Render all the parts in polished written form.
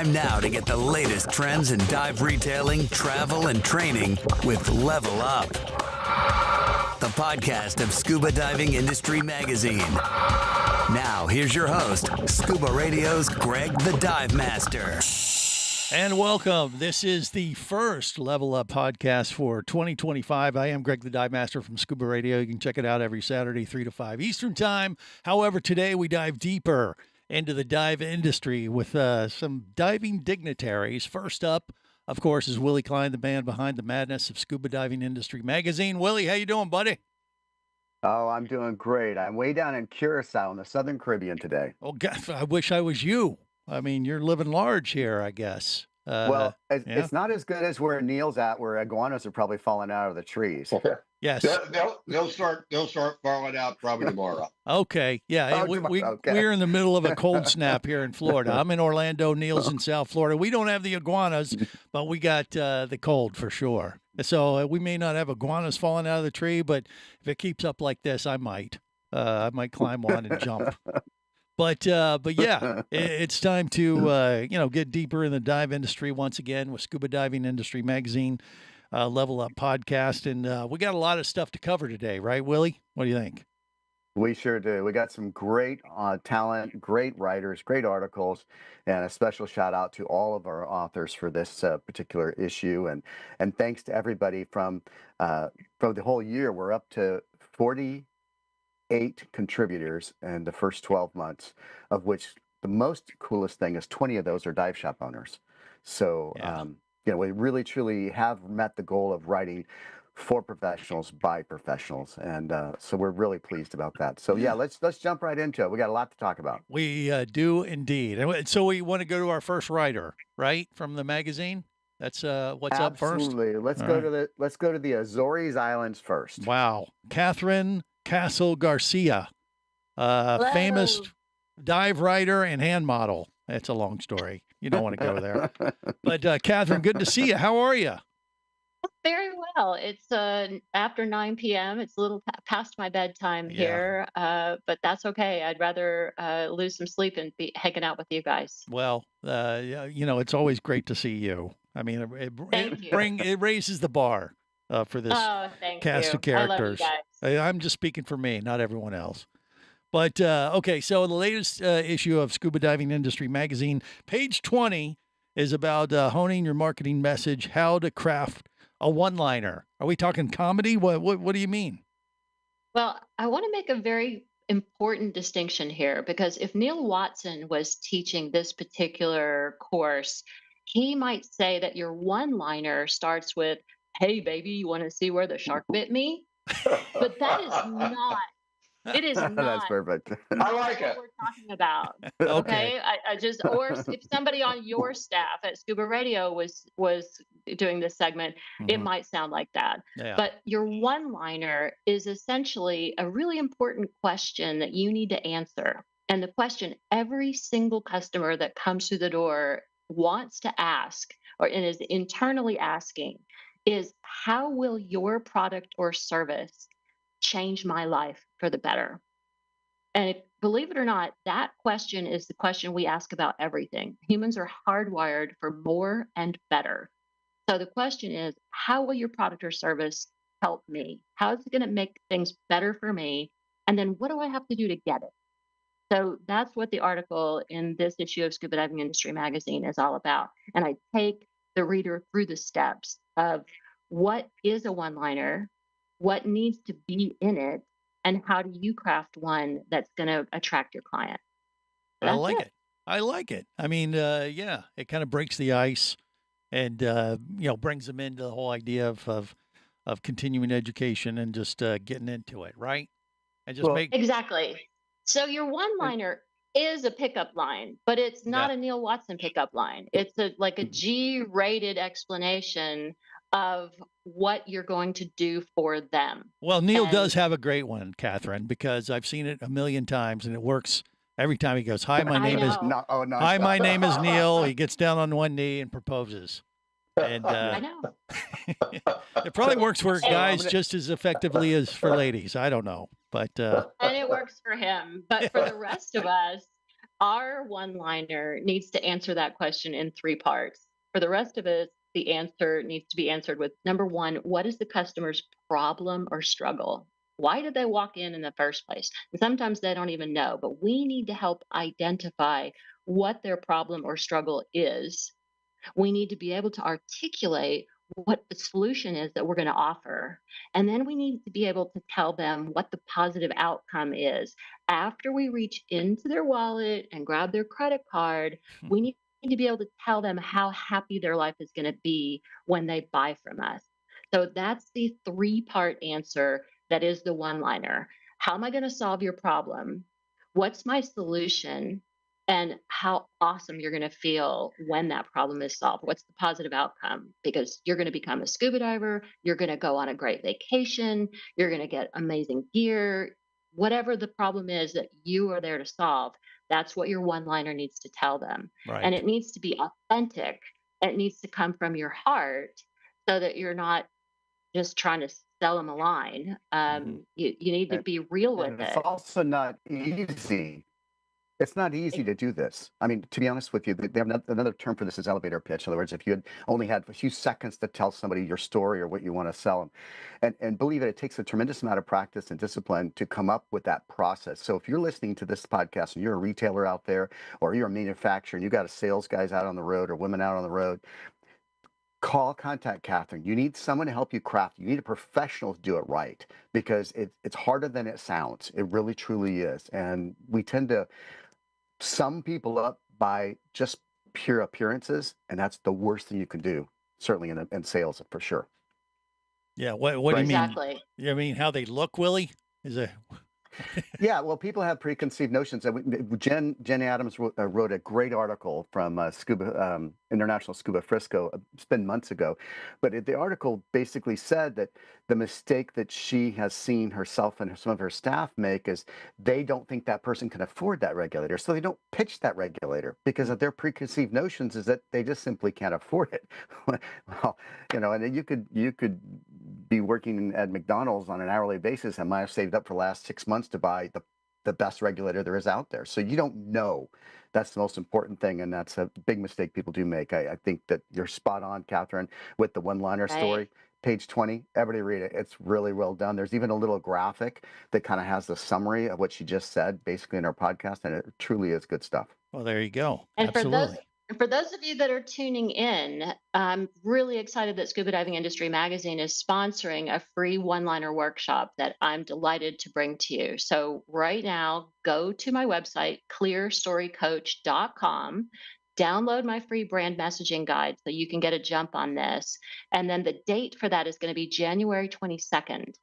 Time now to get the latest trends in dive retailing, travel, and training with Level Up, the podcast of Scuba Diving Industry Magazine. Now, here's your host, Scuba Radio's Greg the Dive Master. And welcome. This is the first Level Up podcast for 2025. I am Greg the Dive Master from Scuba Radio. You can check it out every Saturday, 3 to 5 Eastern Time. However, today we dive deeper into the dive industry with some diving dignitaries. First up, of course, is Willie Klein, the man behind the madness of Scuba Diving Industry Magazine. Willie, how you doing, buddy? Oh, I'm doing great. I'm way down in Curacao in the Southern Caribbean today. Oh, God, I wish I was you. I mean, you're living large here, I guess. It's not as good as where Neil's at, where iguanas are probably falling out of the trees. Yes, they'll start falling out probably tomorrow. Okay, yeah, we're in the middle of a cold snap here in Florida. I'm in Orlando. Neil's in South Florida. We don't have the iguanas, but we got the cold for sure. So we may not have iguanas falling out of the tree, but if it keeps up like this, I might climb one and jump. But yeah, it's time to get deeper in the dive industry once again with Scuba Diving Industry Magazine, Level Up podcast, and we got a lot of stuff to cover today, right, Willie? What do you think? We sure do. We got some great talent, great writers, great articles, and a special shout out to all of our authors for this particular issue. And thanks to everybody from the whole year. We're up to 48 contributors in the first 12 months, of which the most coolest thing is 20 of those are dive shop owners. So, we really, truly have met the goal of writing for professionals by professionals. And so we're really pleased about that. So, let's jump right into it. We got a lot to talk about. We do indeed. And so we want to go to our first writer, right, from the magazine? That's what's up first? Absolutely. Let's go to the Azores Islands first. Wow. Cathryn Garcia, famous dive writer and hand model. It's a long story. You don't want to go there. But Cathryn, good to see you. How are you? Very well. It's after 9 p.m. It's a little past my bedtime here, but that's okay. I'd rather lose some sleep and be hanging out with you guys. Well, it's always great to see you. I mean, it raises the bar for this cast of characters. I love you guys. I'm just speaking for me, not everyone else. But, okay, so the latest issue of Scuba Diving Industry Magazine, page 20, is about honing your marketing message, how to craft a one-liner. Are we talking comedy? What do you mean? Well, I want to make a very important distinction here, because if Neil Watson was teaching this particular course, he might say that your one-liner starts with, "Hey, baby, you want to see where the shark bit me?" But that is not. It is not. That's perfect. I like what it. we're talking about. Okay. Or if somebody on your staff at Scuba Radio was doing this segment, it might sound like that. Yeah. But your one-liner is essentially a really important question that you need to answer. And the question every single customer that comes through the door wants to ask, and is internally asking, is how will your product or service change my life for the better? And believe it or not, that question is the question we ask about everything. Humans are hardwired for more and better. So the question is, how will your product or service help me? How is it going to make things better for me? And then what do I have to do to get it? So that's what the article in this issue of Scuba Diving Industry Magazine is all about. And I take the reader through the steps of what is a one-liner, what needs to be in it, and how do you craft one that's going to attract your client? I like it. I mean, it kind of breaks the ice and, brings them into the whole idea of continuing education and just getting into it, right? And just Exactly. So your one-liner is a pickup line, but it's not a Neil Watson pickup line. It's like a G-rated explanation of what you're going to do for them. Well, Neil does have a great one, Cathryn, because I've seen it a million times and it works every time. He goes, "Hi, my name is Neil." He gets down on one knee and proposes. And I know. It probably works for guys just as effectively as for ladies. I don't know, but and it works for him. But for the rest of us, our one-liner needs to answer that question in 3 parts. For the rest of us, the answer needs to be answered with number 1, what is the customer's problem or struggle? Why did they walk in the first place? And sometimes they don't even know, but we need to help identify what their problem or struggle is. We need to be able to articulate what the solution is that we're going to offer. And then we need to be able to tell them what the positive outcome is. After we reach into their wallet and grab their credit card, we need to be able to tell them how happy their life is going to be when they buy from us. So that's the 3-part answer that is the one-liner. How am I going to solve your problem? What's my solution? And how awesome you're going to feel when that problem is solved. What's the positive outcome? Because you're going to become a scuba diver, you're going to go on a great vacation, you're going to get amazing gear, whatever the problem is that you are there to solve. That's what your one-liner needs to tell them. Right. And it needs to be authentic. It needs to come from your heart so that you're not just trying to sell them a line. You need to be real with It's it. also not easy. It's not easy to do this. I mean, to be honest with you, they have another term for this is elevator pitch. In other words, if you had only had a few seconds to tell somebody your story or what you want to sell them. And believe it takes a tremendous amount of practice and discipline to come up with that process. So if you're listening to this podcast and you're a retailer out there, or you're a manufacturer and you got a sales guys out on the road or women out on the road, contact Cathryn. You need someone to help you craft. You need a professional to do it right, because it's harder than it sounds. It really, truly is. And we tend to sum people up by just pure appearances, and that's the worst thing you can do, certainly in sales, for sure. Yeah. What do you mean? Exactly. You mean how they look, Willie? Is it? Yeah, well, people have preconceived notions. Jen Adams wrote a great article from Scuba International Scuba Frisco. It's been months ago, but the article basically said that the mistake that she has seen herself and some of her staff make is they don't think that person can afford that regulator, so they don't pitch that regulator because of their preconceived notions is that they just simply can't afford it. Well, and you could be working at McDonald's on an hourly basis and might have saved up for the last 6 months to buy the best regulator there is out there. So you don't know. That's the most important thing, and that's a big mistake people do make. I think that you're spot on, Cathryn, with the one-liner story. Page 20, everybody read it. It's really well done. There's even a little graphic that kind of has the summary of what she just said, basically, in our podcast, and it truly is good stuff. Well, there you go. And Absolutely. for those of you that are tuning in, I'm really excited that Scuba Diving Industry Magazine is sponsoring a free one-liner workshop that I'm delighted to bring to you. So right now, go to my website, ClearStoryCoach.com, download my free brand messaging guide so you can get a jump on this. And then the date for that is going to be January 22nd.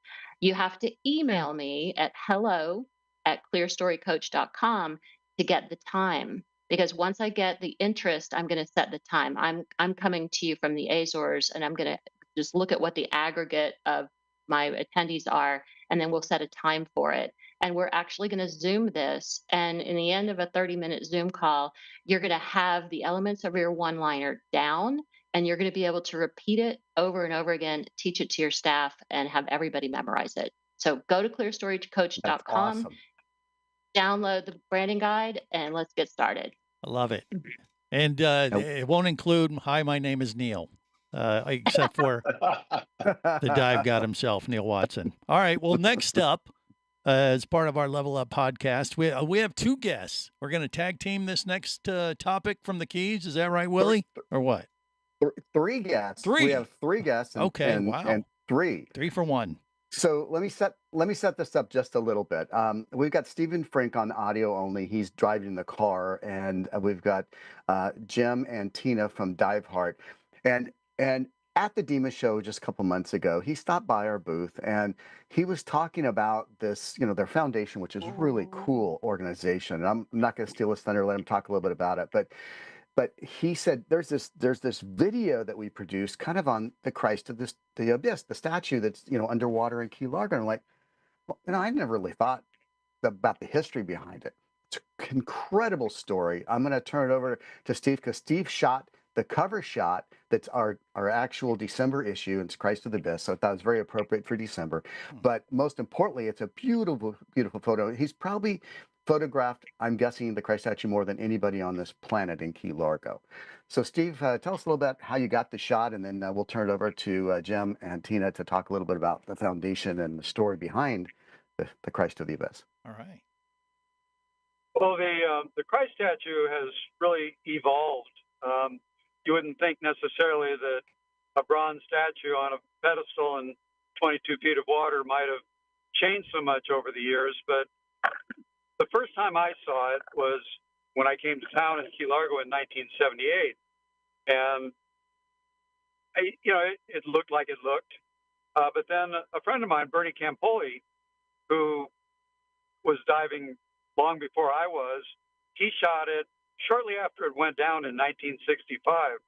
You have to email me at hello@ClearStoryCoach.com to get the time. Because once I get the interest, I'm going to set the time. I'm coming to you from the Azores, and I'm going to just look at what the aggregate of my attendees are, and then we'll set a time for it. And we're actually going to Zoom this. And in the end of a 30-minute Zoom call, you're going to have the elements of your one-liner down, and you're going to be able to repeat it over and over again, teach it to your staff, and have everybody memorize it. So go to ClearStoryCoach.com. Awesome. Download the branding guide, and let's get started. I love it. And it won't include, hi, my name is Neil, except for the dive god himself, Neil Watson. All right. Well, next up, as part of our Level Up podcast, we have 2 guests. We're going to tag team this next topic from the Keys. Is that right, Willie? Or what? 3 guests. 3. We have 3 guests. Okay. Wow. And 3 for 1. So let me set this up just a little bit. We've got Stephen Frink on audio only. He's driving the car, and we've got Jim and Tina from Diveheart. And at the DEMA show just a couple months ago, he stopped by our booth and he was talking about this, their foundation, which is a really cool organization. And I'm not going to steal his thunder, let him talk a little bit about it, but he said there's this video that we produced kind of on the Christ of the Abyss, the statue that's underwater in Key Largo. And I'm like, well, I never really thought about the history behind it. It's an incredible story. I'm going to turn it over to Steve because Steve shot the cover shot that's our actual December issue. It's Christ of the Abyss, so I thought it was very appropriate for December. But most importantly, it's a beautiful, beautiful photo. He's probably photographed, I'm guessing, the Christ statue more than anybody on this planet in Key Largo. So, Steve, tell us a little bit how you got the shot, and then we'll turn it over to Jim and Tina to talk a little bit about the foundation and the story behind the Christ of the Abyss. All right. Well, the Christ statue has really evolved. You wouldn't think necessarily that a bronze statue on a pedestal in 22 feet of water might have changed so much over the years, but the first time I saw it was when I came to town in Key Largo in 1978, and it looked like it looked. But then a friend of mine, Bernie Campoli, who was diving long before I was, he shot it shortly after it went down in 1965.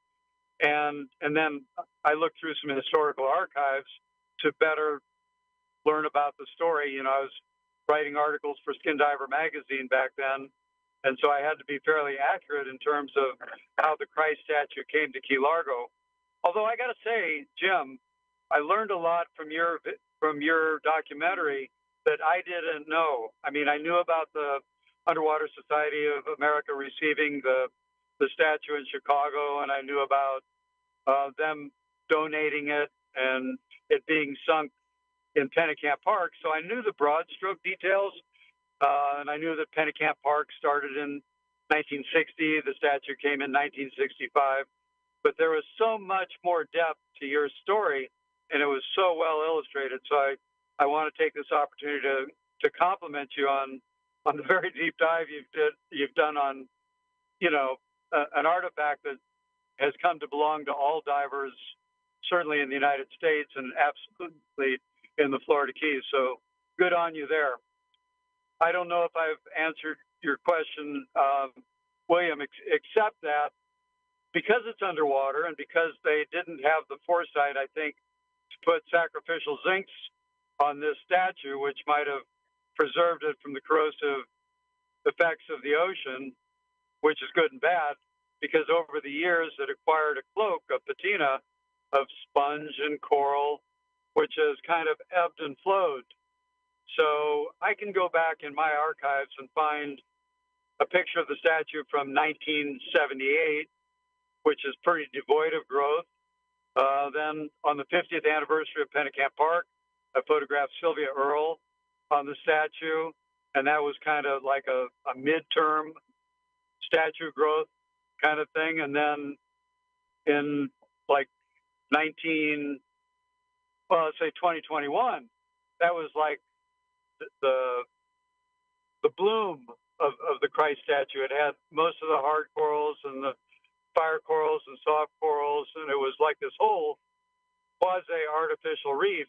And then I looked through some historical archives to better learn about the story. I was writing articles for Skin Diver magazine back then, and so I had to be fairly accurate in terms of how the Christ statue came to Key Largo. Although I got to say, Jim, I learned a lot from your documentary that I didn't know. I mean, I knew about the Underwater Society of America receiving the statue in Chicago, and I knew about them donating it and it being sunk in Pennicamp Park. So I knew the broad stroke details, and I knew that Pennicamp Park started in 1960. The statue came in 1965. But there was so much more depth to your story, and it was so well illustrated. So I want to take this opportunity to compliment you on the very deep dive you've done on, an artifact that has come to belong to all divers, certainly in the United States and absolutely in the Florida Keys. So good on you there. I don't know if I've answered your question, William, except that because it's underwater and because they didn't have the foresight, I think, to put sacrificial zincs on this statue, which might have preserved it from the corrosive effects of the ocean, which is good and bad, because over the years it acquired a cloak, a patina of sponge and coral, which has kind of ebbed and flowed. So I can go back in my archives and find a picture of the statue from 1978, which is pretty devoid of growth. Then on the 50th anniversary of Pennicamp Park, I photographed Sylvia Earle on the statue, and that was kind of like a midterm statue growth kind of thing. And then in like 2021, that was like the bloom of the Christ statue. It had most of the hard corals and the fire corals and soft corals, and it was like this whole quasi-artificial reef.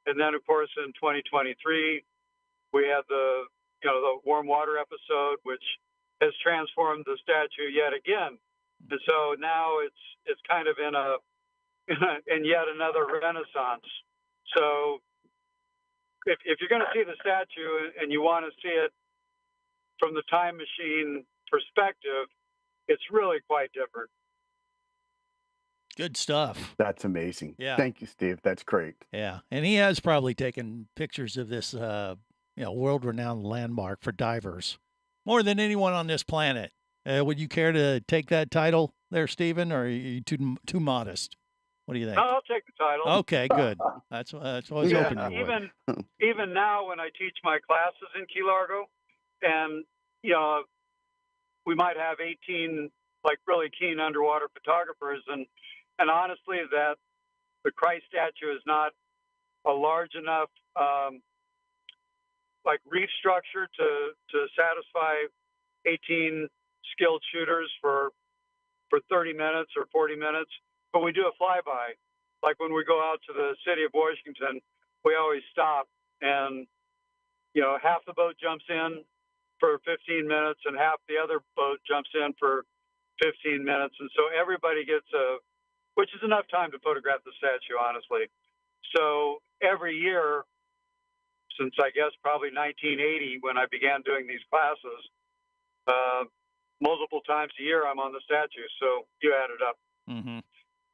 And then, of course, in 2023, we had the warm water episode, which has transformed the statue yet again. And so now it's kind of in yet another renaissance. So if you're going to see the statue and you want to see it from the time machine perspective, it's really quite different. Good stuff. That's amazing. Yeah. Thank you, Steve. That's great. Yeah. And he has probably taken pictures of this, world-renowned landmark for divers more than anyone on this planet. Would you care to take that title there, Stephen, or are you too modest? What do you think? No, I'll take the title. Okay, good. That's what I was hoping you would. Even now when I teach my classes in Key Largo, and, we might have 18 like really keen underwater photographers, and honestly, that the Christ statue is not a large enough like reef structure to satisfy 18 skilled shooters for 30 minutes or 40 minutes. But we do a flyby. Like when we go out to the city of Washington, we always stop, and half the boat jumps in for 15 minutes and half the other boat jumps in for 15 minutes. And so everybody gets which is enough time to photograph the statue, honestly. So every year, since I guess probably 1980, when I began doing these classes, multiple times a year I'm on the statue. So you add it up. Mm-hmm.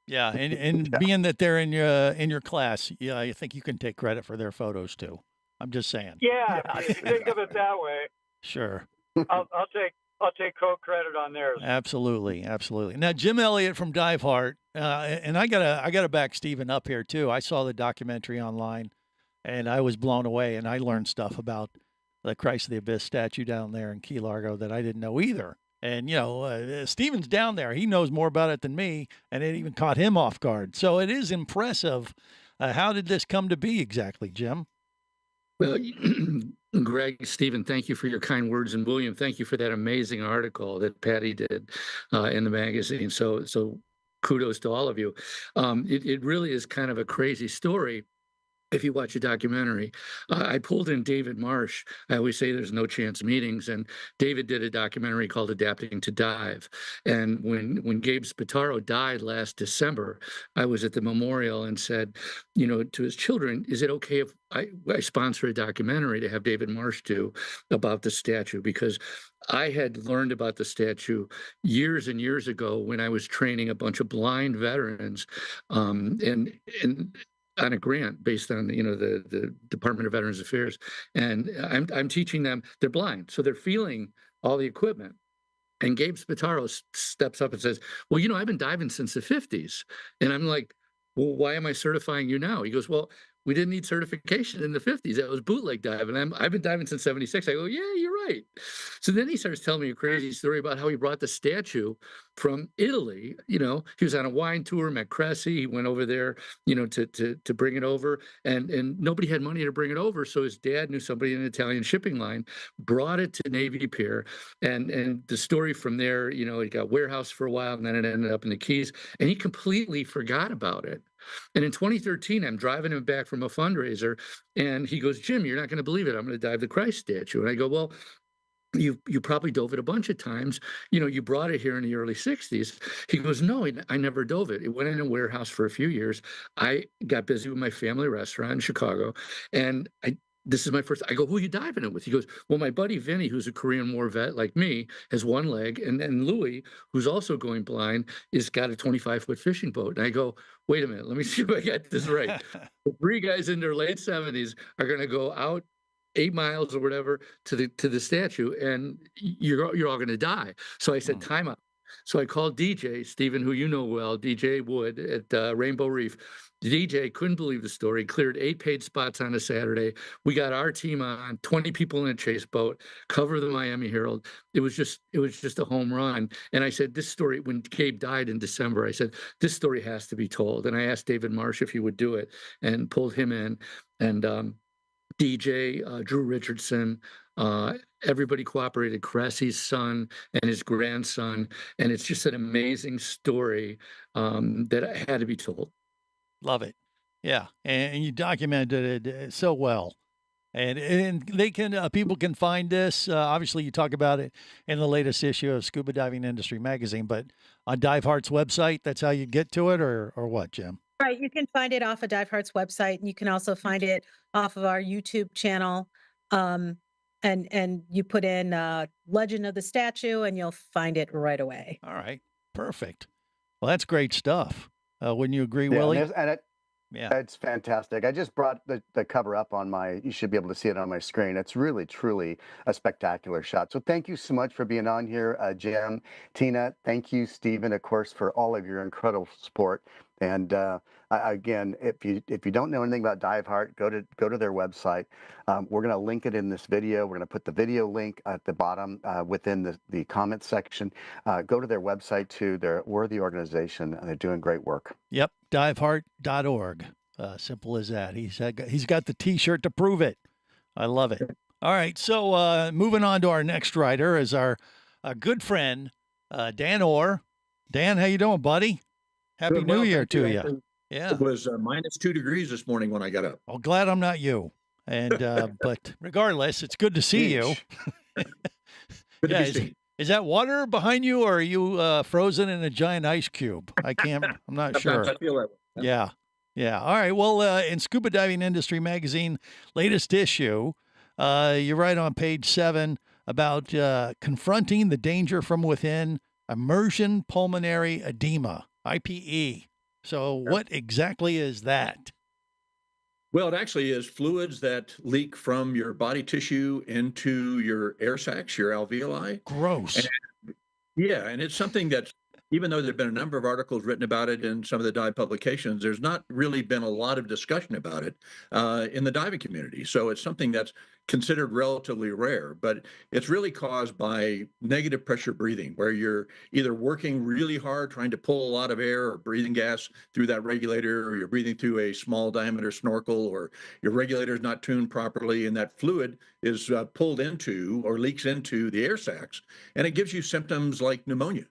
Yeah, and being that they're in your class, yeah, I think you can take credit for their photos too. I'm just saying. Yeah, if you think of it that way. Sure. I'll take co-credit on theirs. Absolutely. Now, Jim Elliott from Diveheart, and I gotta back Stephen up here too. I saw the documentary online, and I was blown away, and I learned stuff about the Christ of the Abyss statue down there in Key Largo that I didn't know either. And Stephen's down there; he knows more about it than me, and it even caught him off guard. So it is impressive. How did this come to be exactly, Jim? Well, Greg, Stephen, thank you for your kind words, and William, thank you for that amazing article that Patty did in the magazine. So kudos to all of you. It really is kind of a crazy story. If you watch a documentary, I pulled in David Marsh. I always say there's no chance meetings, and David did a documentary called Adapting to Dive. And when Gabe Spataro died last December, I was at the memorial and said, to his children, is it okay if I sponsor a documentary to have David Marsh do about the statue? Because I had learned about the statue years and years ago when I was training a bunch of blind veterans, and on a grant based on the Department of Veterans Affairs, and I'm teaching them. They're blind, so they're feeling all the equipment. And Gabe Spataro steps up and says, "Well, I've been diving since the '50s," and I'm like, "Well, why am I certifying you now?" He goes, "Well, we didn't need certification in the '50s. That was bootleg diving. I've been diving since '76." I go, "Yeah, you're right." So then he starts telling me a crazy story about how he brought the statue from Italy. He was on a wine tour, met Cressy. He went over there, to bring it over, and nobody had money to bring it over. So his dad knew somebody in an Italian shipping line, brought it to Navy Pier, and the story from there, it got warehoused for a while, and then it ended up in the Keys, and he completely forgot about it. And in 2013, I'm driving him back from a fundraiser, and he goes, "Jim, you're not going to believe it. I'm going to dive the Christ statue." And I go, "Well, you probably dove it a bunch of times. You brought it here in the early '60s. He goes, "No, I never dove it. It went in a warehouse for a few years. I got busy with my family restaurant in Chicago, and this is my first." I go, "Who are you diving it with?" He goes, "Well, my buddy Vinny, who's a Korean War vet like me, has one leg, and Louis, who's also going blind, is got a 25-foot fishing boat." And I go, "Wait a minute, let me see if I got this right." The three guys in their late 70s are going to go out 8 miles or whatever to the statue, and you're all going to die. So I said, "Time out." So I called DJ Stephen, who you know well, DJ Wood at Rainbow Reef. DJ couldn't believe the story. Cleared 8 paid spots on a Saturday. We got our team on, 20 people in a chase boat, cover the Miami Herald. It was just a home run. And I said, this story, when Gabe died in December, I said, this story has to be told. And I asked David Marsh if he would do it, and pulled him in. And DJ, Drew Richardson, everybody cooperated, Cressy's son and his grandson. And it's just an amazing story that had to be told. Love it. Yeah. And you documented it so well. And they can, people can find this. Obviously, you talk about it in the latest issue of Scuba Diving Industry Magazine, but on Diveheart's website, that's how you get to it, or what, Jim? Right. You can find it off of Diveheart's website, and you can also find it off of our YouTube channel. And you put in Legend of the Statue, and you'll find it right away. All right. Perfect. Well, that's great stuff. Wouldn't you agree, Willie? Yeah, it's fantastic. I just brought the cover up on you should be able to see it on my screen. It's really, truly a spectacular shot. So thank you so much for being on here, Jim, Tina. Thank you, Stephen, of course, for all of your incredible support. And again, if you don't know anything about Diveheart, go to their website. We're going to link it in this video. We're going to put the video link at the bottom within the comment section. Go to their website too. They're a worthy organization, and they're doing great work. Yep, diveheart.org. Simple as that. He's got the T-shirt to prove it. I love it. All right, so moving on to our next writer is our good friend Dan Orr. Dan, how you doing, buddy? Happy New Year to you. Yeah. It was -2 degrees this morning when I got up. Well, glad I'm not you. And but regardless, it's good to see you. Good to be seen. Is that water behind you, or are you frozen in a giant ice cube? I'm not sure. I feel that way. Yeah. All right. Well, in Scuba Diving Industry Magazine, latest issue, you write on page 7 about confronting the danger from within, immersion pulmonary edema, IPE. So what exactly is that? Well, it actually is fluids that leak from your body tissue into your air sacs, your alveoli. Gross. Yeah, and it's something that's, even though there have been a number of articles written about it in some of the dive publications, there's not really been a lot of discussion about it in the diving community. So it's something that's considered relatively rare, but it's really caused by negative pressure breathing, where you're either working really hard trying to pull a lot of air or breathing gas through that regulator, or you're breathing through a small diameter snorkel, or your regulator is not tuned properly, and that fluid is pulled into or leaks into the air sacs, and it gives you symptoms like pneumonia.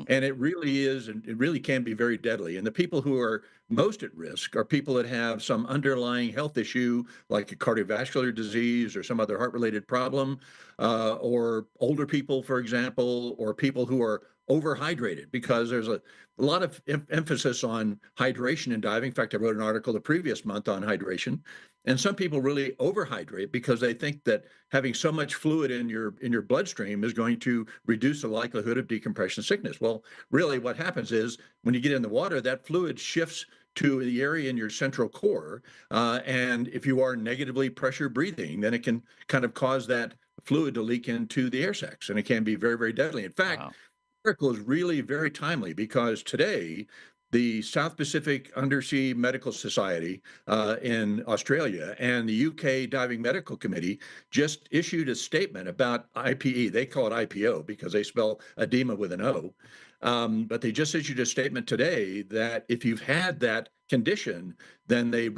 And it really is, and it really can be very deadly. And the people who are most at risk are people that have some underlying health issue, like a cardiovascular disease or some other heart-related problem, or older people, for example, or people who are overhydrated, because there's a lot of emphasis on hydration in diving. In fact, I wrote an article the previous month on hydration. And some people really overhydrate because they think that having so much fluid in your bloodstream is going to reduce the likelihood of decompression sickness. Well, really what happens is when you get in the water, that fluid shifts to the area in your central core. And if you are negatively pressure breathing, then it can kind of cause that fluid to leak into the air sacs, and it can be very, very deadly. In fact, the article is really very timely because today, the South Pacific Undersea Medical Society in Australia and the UK Diving Medical Committee just issued a statement about IPE. They call it IPO because they spell edema with an O. But they just issued a statement today that if you've had that condition, then they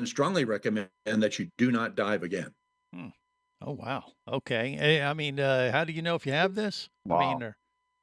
strongly recommend that you do not dive again. Oh, wow. Okay. I mean, how do you know if you have this? Wow. I mean,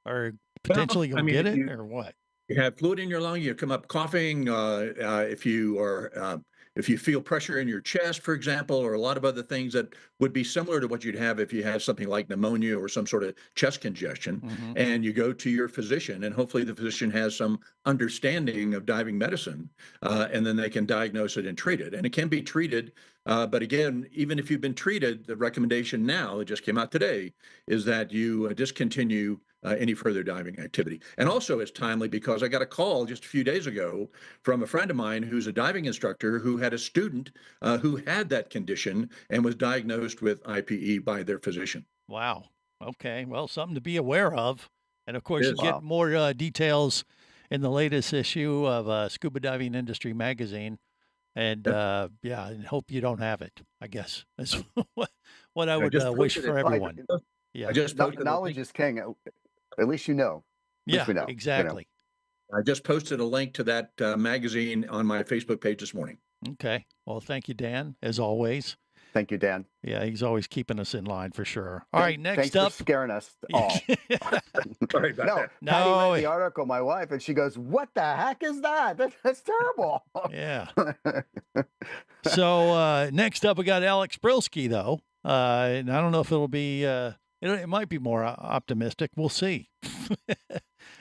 or potentially you'll get it, or what? You have fluid in your lung, you come up coughing, if you feel pressure in your chest, for example, or a lot of other things that would be similar to what you'd have if you had something like pneumonia or some sort of chest congestion, and you go to your physician, and hopefully the physician has some understanding of diving medicine, and then they can diagnose it and treat it. And it can be treated, but again, even if you've been treated, the recommendation now, it just came out today, is that you discontinue any further diving activity. And also it's timely because I got a call just a few days ago from a friend of mine who's a diving instructor who had a student who had that condition and was diagnosed with IPE by their physician. Wow. Okay. Well, something to be aware of. And of course, you get more details in the latest issue of Scuba Diving Industry magazine. And I hope you don't have it, I guess. That's what I would wish for everyone. Yeah. Knowledge is king. At least you know. Yeah, we know, exactly. You know. I just posted a link to that magazine on my Facebook page this morning. Okay. Well, thank you, Dan, as always. Thank you, Dan. Yeah, he's always keeping us in line for sure. All right, next up. Thanks for scaring us all. Sorry about that. Patty read the article, my wife, and she goes, "What the heck is that? That's terrible." Yeah. So next up, we got Alex Brylske, though. And I don't know if it'll be... It might be more optimistic. We'll see.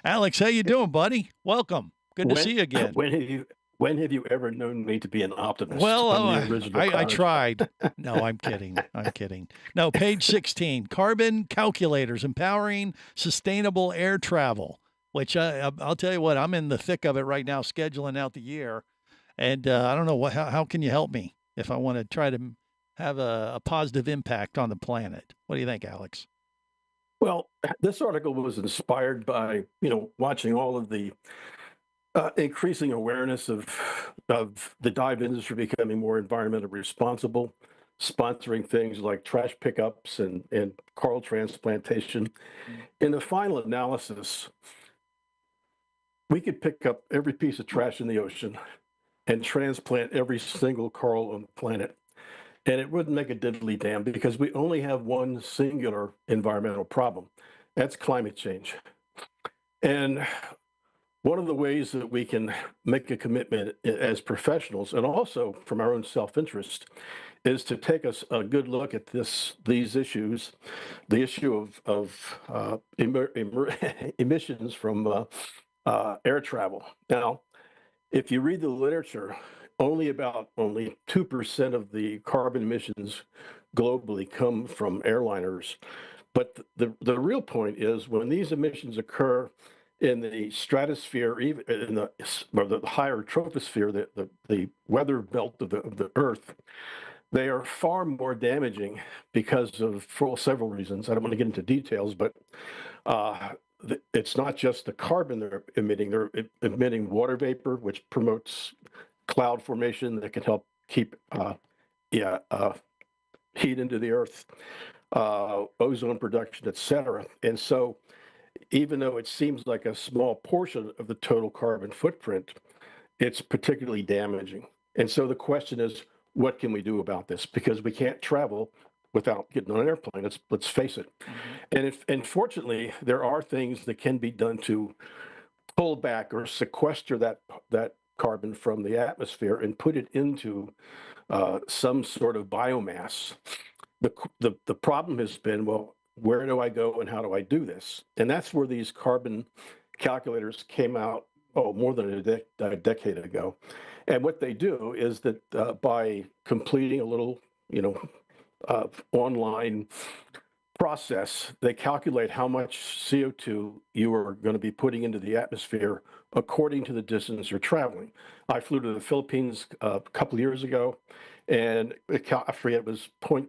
Alex, how you doing, buddy? Welcome. Good to see you again. When have you ever known me to be an optimist? Well, I tried. No, I'm kidding. I'm kidding. No, page 16, carbon calculators, empowering sustainable air travel, which I'll tell you what, I'm in the thick of it right now, scheduling out the year. And I don't know, how can you help me if I want to try to have a positive impact on the planet? What do you think, Alex? Well, this article was inspired by, watching all of the increasing awareness of the dive industry becoming more environmentally responsible, sponsoring things like trash pickups and coral transplantation. In the final analysis, we could pick up every piece of trash in the ocean and transplant every single coral on the planet. And it wouldn't make a diddly damn, because we only have one singular environmental problem. That's climate change. And one of the ways that we can make a commitment as professionals, and also from our own self-interest, is to take a good look at these issues, the issue of emissions from air travel. Now, if you read the literature, only 2% of the carbon emissions globally come from airliners. But the real point is, when these emissions occur in the stratosphere, even in the higher troposphere, the weather belt of the Earth, they are far more damaging because of for several reasons. I don't want to get into details, but it's not just the carbon they're emitting. They're emitting water vapor, which promotes cloud formation that can help keep heat into the Earth, ozone production, et cetera. And so even though it seems like a small portion of the total carbon footprint, it's particularly damaging. And so the question is, what can we do about this? Because we can't travel without getting on an airplane. Let's face it. And fortunately, there are things that can be done to pull back or sequester that carbon from the atmosphere and put it into some sort of biomass. The problem has been, well, where do I go and how do I do this? And that's where these carbon calculators came out, more than a decade ago. And what they do is that by completing a little, online process, they calculate how much CO2 you are going to be putting into the atmosphere according to the distance you're traveling. I flew to the Philippines a couple of years ago, and I forget, it was 0.20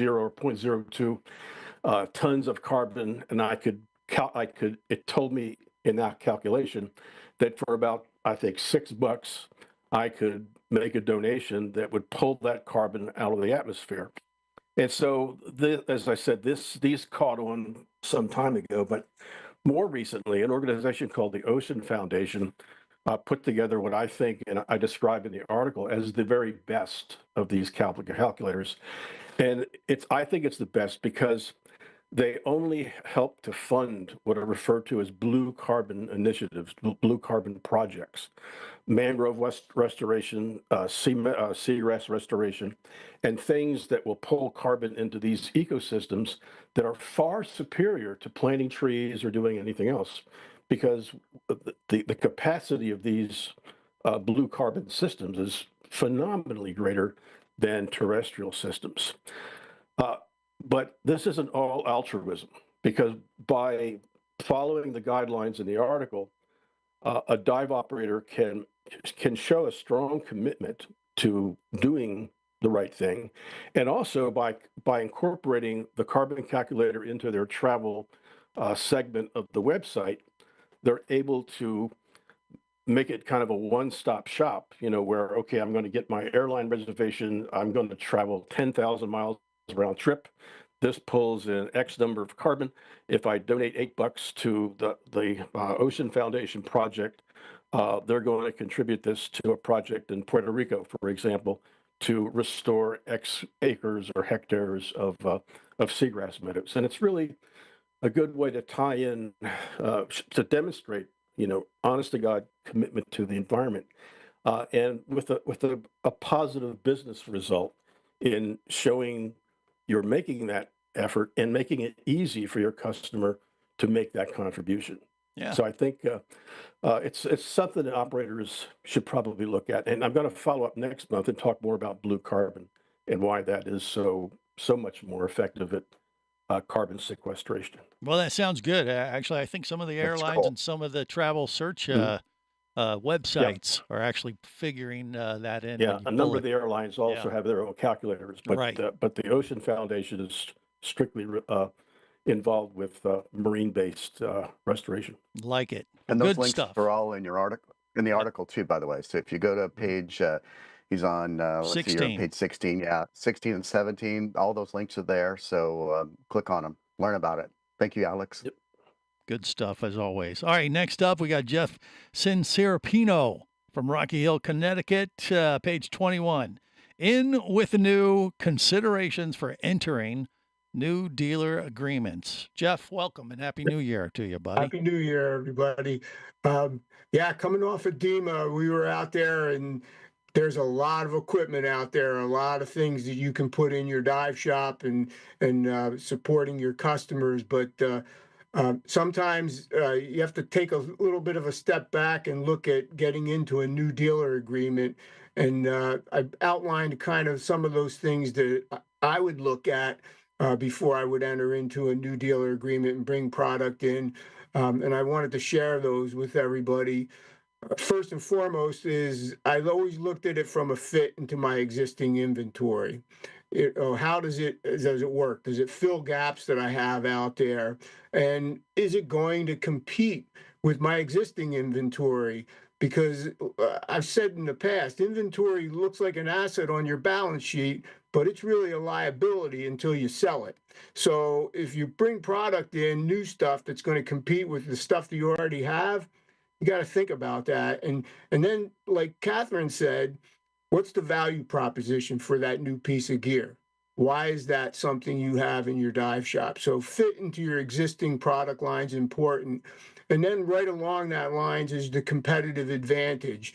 or 0.02 tons of carbon, and it told me in that calculation that for about, I think, $6, I could make a donation that would pull that carbon out of the atmosphere. And so, as I said, these caught on some time ago, but more recently, an organization called the Ocean Foundation put together what I think, and I describe in the article, as the very best of these calculators. And I think it's the best because they only help to fund what are referred to as blue carbon initiatives, blue carbon projects, mangrove restoration, seagrass restoration, and things that will pull carbon into these ecosystems that are far superior to planting trees or doing anything else, because the capacity of these blue carbon systems is phenomenally greater than terrestrial systems. But this isn't all altruism, because by following the guidelines in the article, a dive operator can show a strong commitment to doing the right thing, and also by incorporating the carbon calculator into their travel segment of the website, they're able to make it kind of a one-stop shop, where, okay, I'm going to get my airline reservation, I'm going to travel 10,000 miles round trip. This pulls in X number of carbon. If I donate $8 to the Ocean Foundation project, they're going to contribute this to a project in Puerto Rico, for example, to restore X acres or hectares of seagrass meadows. And it's really a good way to tie in, to demonstrate, honest to God commitment to the environment, and with a positive business result in showing you're making that effort and making it easy for your customer to make that contribution. Yeah. So I think it's something that operators should probably look at. And I'm going to follow up next month and talk more about blue carbon and why that is so much more effective at carbon sequestration. Well, that sounds good. Actually, I think some of the airlines and some of the travel search websites are actually figuring that in. Yeah, a number of the airlines also have their own calculators, but but the Ocean Foundation is strictly involved with marine-based restoration. Like it. And those good links stuff. are all in your article, too, by the way. So if you go to page, he's on let's 16. see, page 16, 16 and 17. All those links are there. So click on them, learn about it. Thank you, Alex. Yep. Good stuff, as always. All right, next up, we got Jeff Cinciripino from Rocky Hill, Connecticut, page 21. In with the new considerations for entering new dealer agreements. Jeff, welcome and Happy New Year to you, buddy. Happy New Year, everybody. Coming off of DEMA, we were out there, and there's a lot of equipment out there, a lot of things that you can put in your dive shop and supporting your customers. But sometimes you have to take a little bit of a step back and look at getting into a new dealer agreement. And I've outlined kind of some of those things that I would look at. before I would enter into a new dealer agreement and bring product in. And I wanted to share those with everybody. First and foremost is I've always looked at it from a fit into my existing inventory. How does it work? Does it fill gaps that I have out there? And is it going to compete with my existing inventory? Because I've said in the past, inventory looks like an asset on your balance sheet, but it's really a liability until you sell it. So if you bring product in, new stuff that's going to compete with the stuff that you already have, you got to think about that. And then, like Cathryn said, what's the value proposition for that new piece of gear? Why is that something you have in your dive shop? So fit into your existing product lines important. And then right along that lines is the competitive advantage.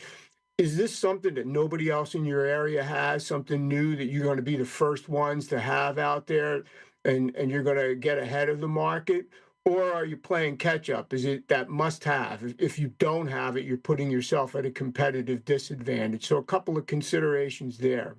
Is this something that nobody else in your area has, something new that you're going to be the first ones to have out there and you're going to get ahead of the market? Or are you playing catch up? Is it that must have? If you don't have it, you're putting yourself at a competitive disadvantage. So a couple of considerations there.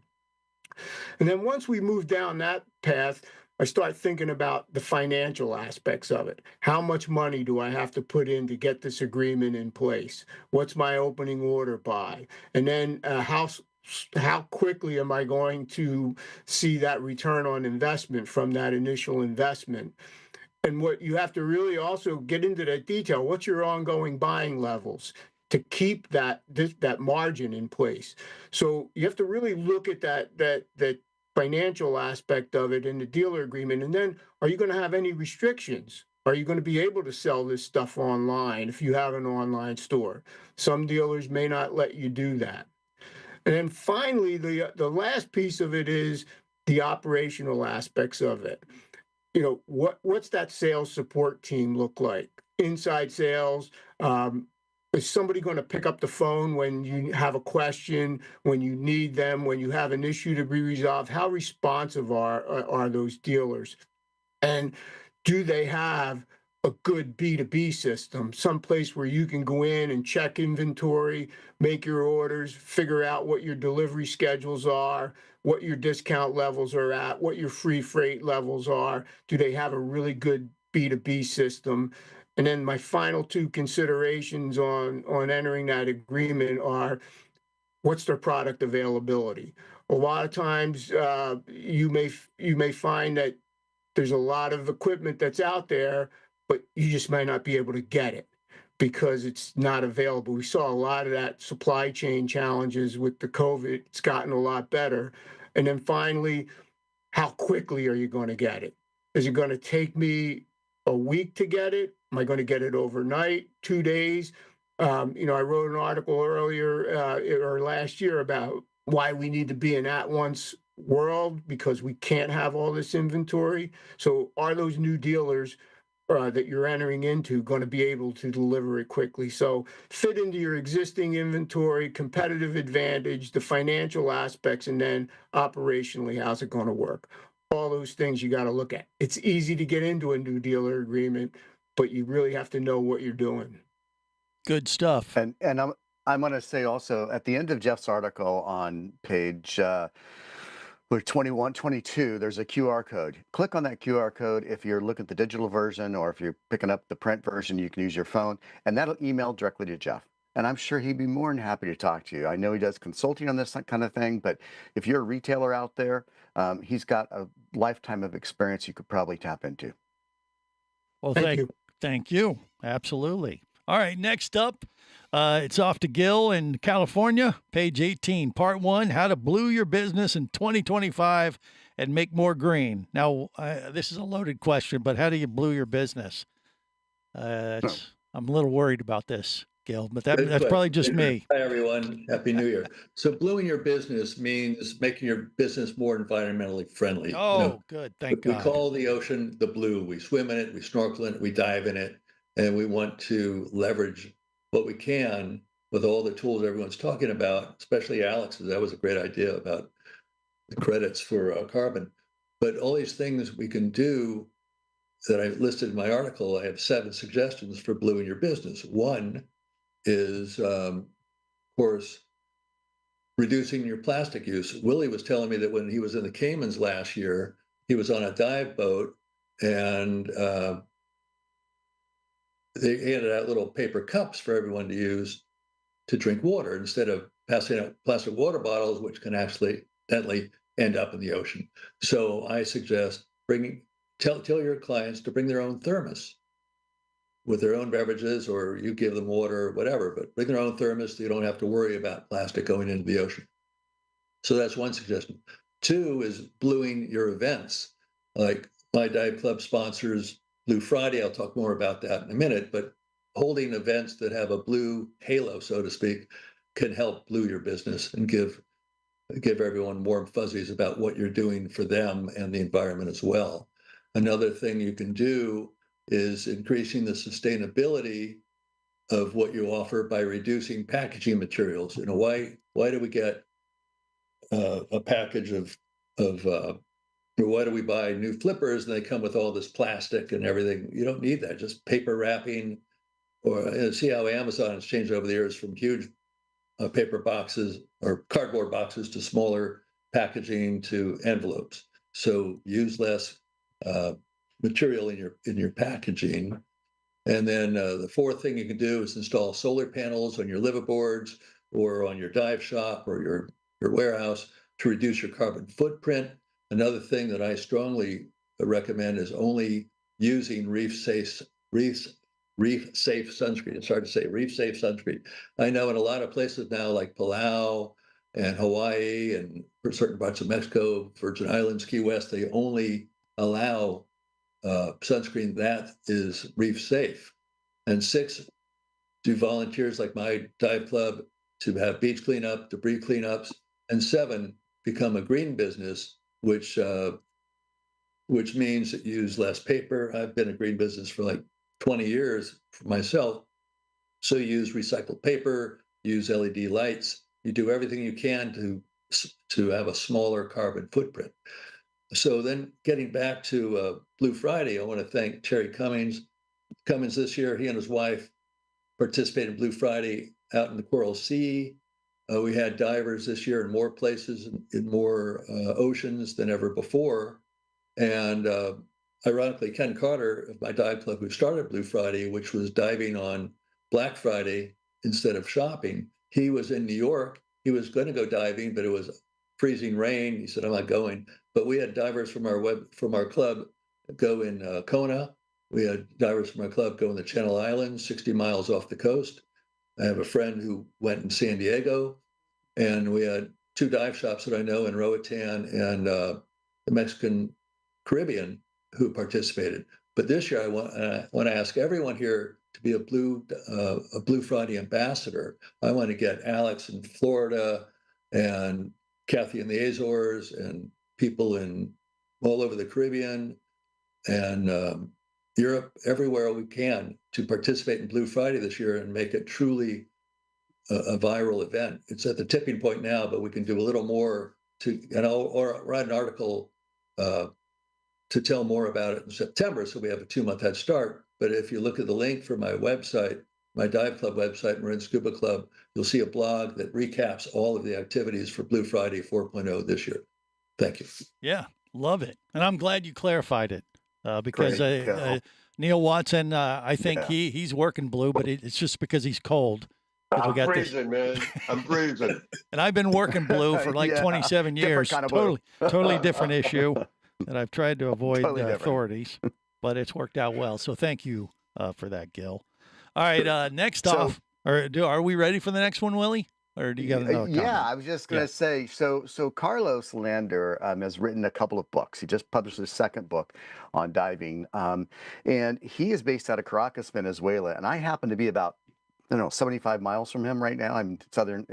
And then once we move down that path, I start thinking about the financial aspects of it. How much money do I have to put in to get this agreement in place? What's my opening order buy? And then how quickly am I going to see that return on investment from that initial investment? And what you have to really also get into that detail, what's your ongoing buying levels to keep that margin in place? So you have to really look at that financial aspect of it in the dealer agreement. And then are you going to have any restrictions? Are you going to be able to sell this stuff online if you have an online store? Some dealers may not let you do that. And then finally, the last piece of it is the operational aspects of it. What's that sales support team look like? Inside sales, is somebody going to pick up the phone when you have a question, when you need them, when you have an issue to be resolved? How responsive are those dealers? And do they have a good B2B system, someplace where you can go in and check inventory, make your orders, figure out what your delivery schedules are, what your discount levels are at, what your free freight levels are? Do they have a really good B2B system? And then my final two considerations on entering that agreement are, what's their product availability? A lot of times you may find that there's a lot of equipment that's out there, but you just might not be able to get it because it's not available. We saw a lot of that supply chain challenges with the COVID. It's gotten a lot better. And then finally, how quickly are you going to get it? Is it going to take me a week to get it? Am I going to get it overnight, 2 days? I wrote an article earlier or last year about why we need to be an at-once world because we can't have all this inventory. So are those new dealers that you're entering into going to be able to deliver it quickly? So fit into your existing inventory, competitive advantage, the financial aspects, and then operationally, how's it going to work? All those things you got to look at. It's easy to get into a new dealer agreement, but you really have to know what you're doing. Good stuff. And I'm going to say also at the end of Jeff's article on page 21, 22, there's a QR code. Click on that QR code if you're looking at the digital version, or if you're picking up the print version, you can use your phone, and that'll email directly to Jeff. And I'm sure he'd be more than happy to talk to you. I know he does consulting on this kind of thing, but if you're a retailer out there, he's got a lifetime of experience you could probably tap into. Well, thank you. Absolutely. All right, next up, it's off to Gil in California, page 18, part 1, how to blue your business in 2025 and make more green. Now, this is a loaded question, but how do you blue your business? I'm a little worried about this, Gil, but that's probably just me. Hi, everyone. Happy New Year. So bluing your business means making your business more environmentally friendly. Oh, good. Thank God. We call the ocean the blue. We swim in it, we snorkel in it, we dive in it, and we want to leverage what we can with all the tools everyone's talking about, especially Alex's. That was a great idea about the credits for carbon. But all these things we can do that I listed in my article, I have 7 suggestions for bluing your business. One is, of course, reducing your plastic use. Willie was telling me that when he was in the Caymans last year, he was on a dive boat, and they handed out little paper cups for everyone to use to drink water instead of passing out plastic water bottles, which can accidentally end up in the ocean. So I suggest tell your clients to bring their own thermos with their own beverages, or you give them water or whatever, but bring their own thermos so you don't have to worry about plastic going into the ocean. So that's one suggestion. Two is bluing your events. Like my dive club sponsors Blue Friday. I'll talk more about that in a minute, but holding events that have a blue halo, so to speak, can help blue your business and give everyone warm fuzzies about what you're doing for them and the environment as well. Another thing you can do is increasing the sustainability of what you offer by reducing packaging materials. You know, why do we get a package or why do we buy new flippers and they come with all this plastic and everything? You don't need that. Just paper wrapping, or see how Amazon has changed over the years from huge paper boxes or cardboard boxes to smaller packaging to envelopes. So use less material in your packaging. And then the fourth thing you can do is install solar panels on your liveaboards or on your dive shop or your warehouse to reduce your carbon footprint. Another thing that I strongly recommend is only using reef-safe sunscreen. It's hard to say, reef-safe sunscreen. I know in a lot of places now, like Palau and Hawaii and for certain parts of Mexico, Virgin Islands, Key West, they only allow sunscreen that is reef safe. And 6, do volunteers like my dive club to have beach cleanup, debris cleanups. And 7, become a green business, which means that you use less paper. I've been in green business for like 20 years for myself. So you use recycled paper, use LED lights, you do everything you can to have a smaller carbon footprint. So then getting back to Blue Friday, I want to thank Terry Cummins. Cummins this year, he and his wife participated in Blue Friday out in the Coral Sea. We had divers this year in more places, in more oceans than ever before. And ironically, Ken Carter of my dive club, who started Blue Friday, which was diving on Black Friday instead of shopping, he was in New York. He was going to go diving, but it was freezing rain. He said, I'm not going. But we had divers from our club go in Kona. We had divers from our club go in the Channel Islands, 60 miles off the coast. I have a friend who went in San Diego, and we had 2 dive shops that I know in Roatan and the Mexican Caribbean who participated. But this year, I want to ask everyone here to be a Blue Friday ambassador. I want to get Alex in Florida and Kathy in the Azores and people all over the Caribbean and Europe, everywhere we can, to participate in Blue Friday this year and make it truly a viral event. It's at the tipping point now, but we can do a little more or write an article to tell more about it in September, so we have a 2-month head start. But if you look at the link for my website, my dive club website, Marin Scuba Club, you'll see a blog that recaps all of the activities for Blue Friday 4.0 this year. Thank you. Yeah, love it. And I'm glad you clarified it because Neil Watson, I think he's working blue, but it's just because he's cold. I'm freezing, man. I'm freezing. And I've been working blue for like 27 years. Kind of totally different issue that I've tried to avoid authorities, but it's worked out well. So thank you for that, Gil. All right, next off, are we ready for the next one, Willie? Or do you got another comment? Yeah, I was just going to say, so Carlos Lander has written a couple of books. He just published his 2nd book on diving, and he is based out of Caracas, Venezuela, and I happen to be about 75 miles from him right now. I'm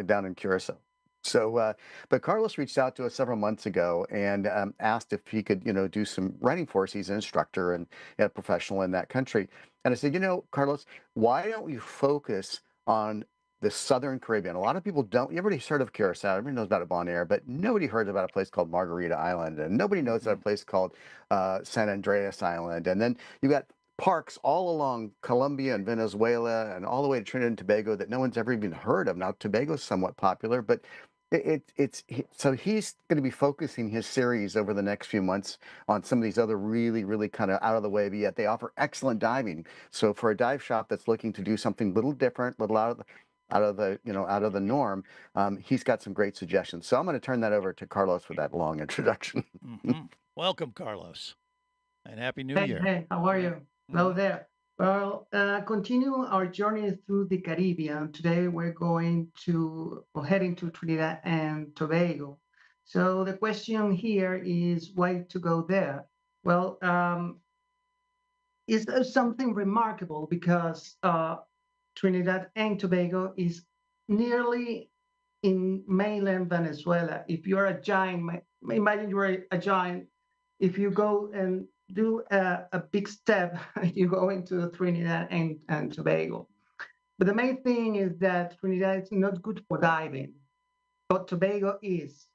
down in Curacao. So, but Carlos reached out to us several months ago and asked if he could, do some writing for us. He's an instructor and a professional in that country. And I said, Carlos, why don't you focus on the Southern Caribbean? A lot of people don't. Everybody's heard of Curacao. Everybody knows about Bonaire, but nobody heard about a place called Margarita Island, and nobody knows about a place called San Andreas Island. And then you got parks all along Colombia and Venezuela and all the way to Trinidad and Tobago that no one's ever even heard of. Now, Tobago's somewhat popular, but So he's going to be focusing his series over the next few months on some of these other really, really kind of out of the way, but yet they offer excellent diving. So for a dive shop that's looking to do something a little different, a little out of the norm, he's got some great suggestions. So I'm going to turn that over to Carlos for that long introduction. Welcome, Carlos, and Happy New Hey, Year. hey, how are you? Hello there. Well, continue our journey through the Caribbean. Today we're heading to Trinidad and Tobago. So the question here is why to go there? Well, it's something remarkable because Trinidad and Tobago is nearly in mainland Venezuela. If you're a giant, imagine you're a giant. If you go and do a big step, you go into Trinidad and Tobago. But the main thing is that Trinidad is not good for diving, but Tobago is.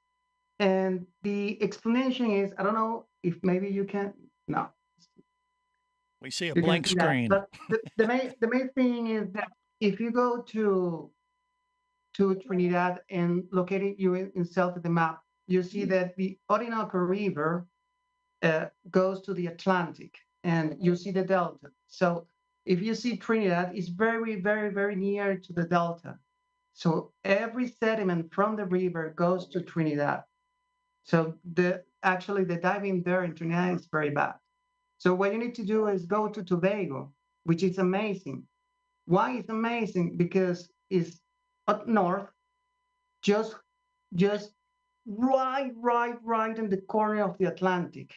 And the explanation is, I don't know if maybe you can, no. We see a blank screen. But the main thing is that if you go to Trinidad and located you in south of the map, you see that the Orinoco River goes to the Atlantic, and you see the delta. So if you see Trinidad, it's very, very, very near to the delta. So every sediment from the river goes to Trinidad. So actually the diving there in Trinidad is very bad. So what you need to do is go to Tobago, which is amazing. Why it's amazing? Because it's up north, just right in the corner of the Atlantic.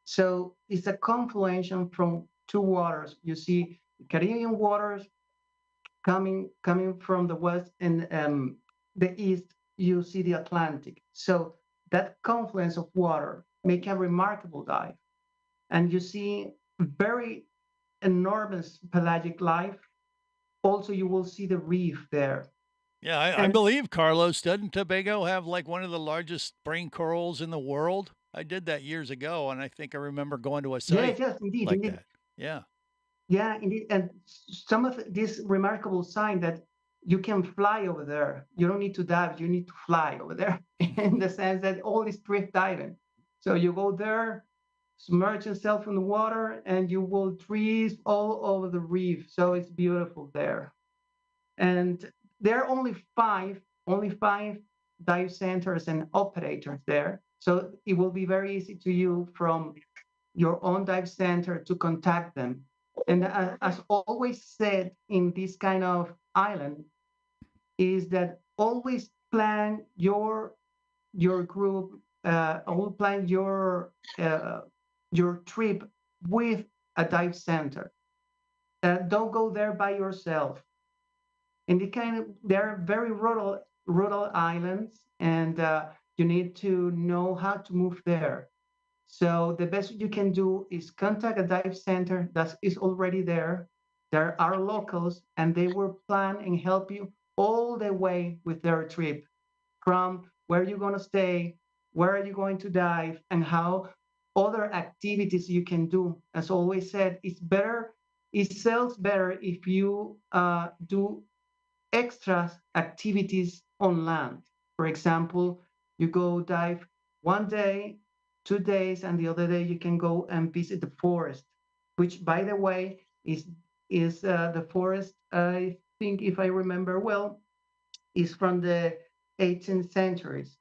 So it's a confluence from two waters. You see Caribbean waters coming from the west, and the east, you see the Atlantic. So that confluence of water make a remarkable dive. And you see very enormous pelagic life. Also, you will see the reef there. Yeah, I believe, Carlos, doesn't Tobago have like one of the largest spring corals in the world? I did that years ago, and I think I remember going to a site indeed. that. Yeah. Yeah, indeed. And some of this remarkable sign that you can fly over there. You don't need to dive, you need to fly over there in the sense that all is drift diving. So you go there, submerge yourself in the water, and you will trees all over the reef. So it's beautiful there. And there are only five dive centers and operators there. So it will be very easy to you from your own dive center to contact them. And as always said in this kind of island, is that always plan your group, always plan your trip with a dive center. Don't go there by yourself. And they're very rural islands, and you need to know how to move there. So the best you can do is contact a dive center that is already there. There are locals, and they will plan and help you all the way with their trip, from where you're going to stay, where are you going to dive, and how other activities you can do. As always said, it sells better if you do extra activities on land. For example, you go dive one day, 2 days, and the other day you can go and visit the forest, which, by the way, is the forest, I think, if I remember well, is from the 18th centuries.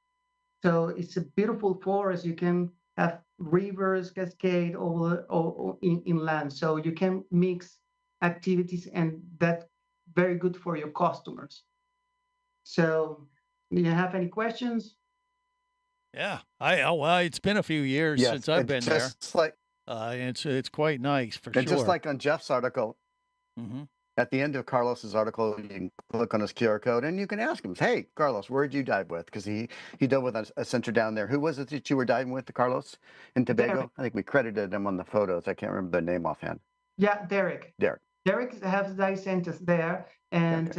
So it's a beautiful forest. You can have rivers, cascade all inland. So you can mix activities, and that's very good for your customers. So do you have any questions? Yeah, well, it's been a few years since I've been there. Like, it's quite nice for sure. And just like on Jeff's article, at the end of Carlos's article, you can click on his QR code and you can ask him, "Hey, Carlos, where did you dive with?" Because he dove with a center down there. Who was it that you were diving with, Carlos, in Tobago? Derek. I think we credited him on the photos. I can't remember the name offhand. Yeah, Derek. Derek has dive centers there, and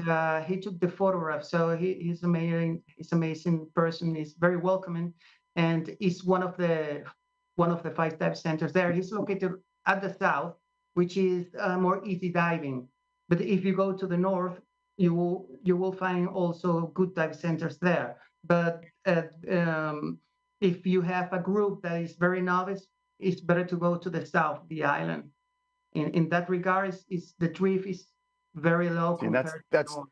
he took the photograph. So he's amazing. He's an amazing person. He's very welcoming, and he's one of the 5 dive centers there. He's located at the south, which is more easy diving. But if you go to the north, you will find also good dive centers there. But if you have a group that is very novice, it's better to go to the south, the island. In that regard, is the drift is very low See, compared to north.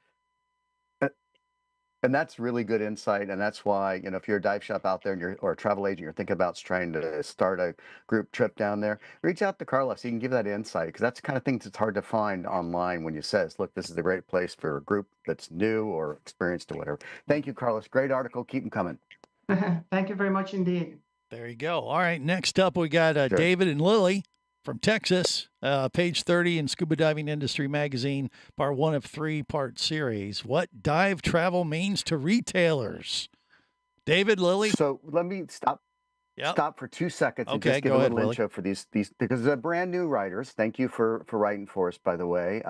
and that's really good insight, and that's why, you know, if you're a dive shop out there and or a travel agent, you're thinking about trying to start a group trip down there, reach out to Carlos. He can give that insight, because that's the kind of things that's hard to find online when you says, look, this is a great place for a group that's new or experienced or whatever. Thank you, Carlos. Great article. Keep them coming. Thank you very much indeed. There you go. All right, next up we got David and Lily from Texas, page 30 in Scuba Diving Industry Magazine, part 1 of 3-part series. What dive travel means to retailers. David, Lily. So let me stop for 2 seconds and just give a little intro for these because they're brand new writers. Thank you for writing for us, by the way.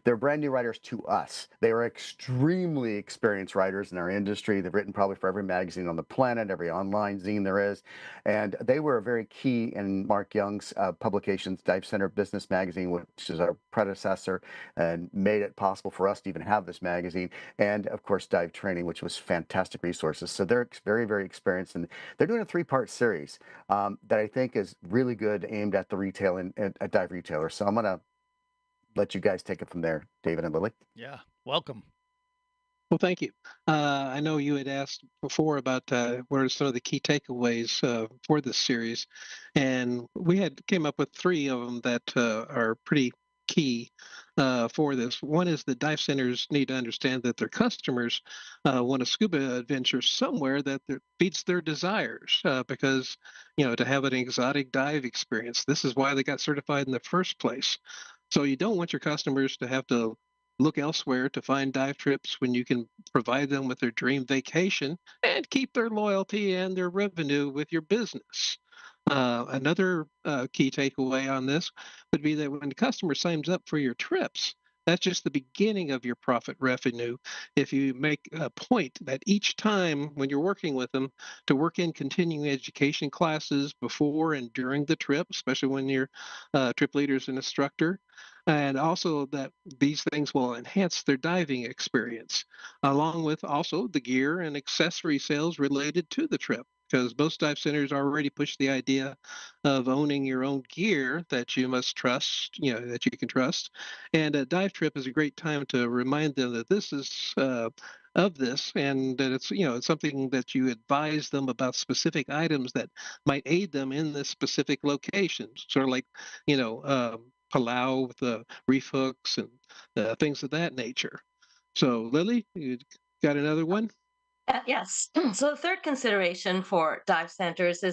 They're brand new writers to us. They are extremely experienced writers in our industry. They've written probably for every magazine on the planet, every online zine there is. And they were very key in Mark Young's publications, Dive Center Business Magazine, which is our predecessor, and made it possible for us to even have this magazine. And of course, Dive Training, which was fantastic resources. So they're very, very experienced, and they're doing a 3-part series that I think is really good, aimed at the retail and at dive retailers. So I'm going to let you guys take it from there, David and Lily. Yeah, welcome. Well, thank you. I know you had asked before about what are some of the key takeaways for this series, and we came up with 3 of them that are pretty key for this. One is that dive centers need to understand that their customers want a scuba adventure somewhere that feeds their desires, because, you know, to have an exotic dive experience, this is why they got certified in the first place. So you don't want your customers to have to look elsewhere to find dive trips when you can provide them with their dream vacation and keep their loyalty and their revenue with your business. Another key takeaway on this would be that when the customer signs up for your trips, that's just the beginning of your profit revenue. If you make a point that each time when you're working with them to work in continuing education classes before and during the trip, especially when you're trip leaders and instructor, and also that these things will enhance their diving experience, along with also the gear and accessory sales related to the trip. Because most dive centers already push the idea of owning your own gear that you must trust, you know, that you can trust. And a dive trip is a great time to remind them that this is of this, and that it's, you know, it's something that you advise them about specific items that might aid them in this specific location. Sort of like, you know, Palau with the reef hooks and things of that nature. So, Lily, you got another one? Yes. So the third consideration for dive centers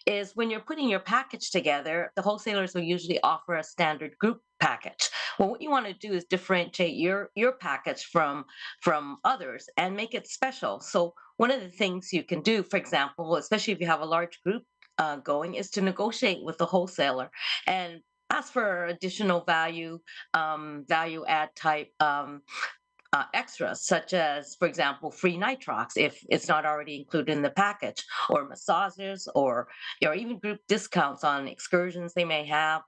is when you're putting your package together, the wholesalers will usually offer a standard group package. Well, what you want to do is differentiate your package from others and make it special. So one of the things you can do, for example, especially if you have a large group going, is to negotiate with the wholesaler and ask for additional value add type extras, such as, for example, free nitrox if it's not already included in the package, or massages, or even group discounts on excursions they may have,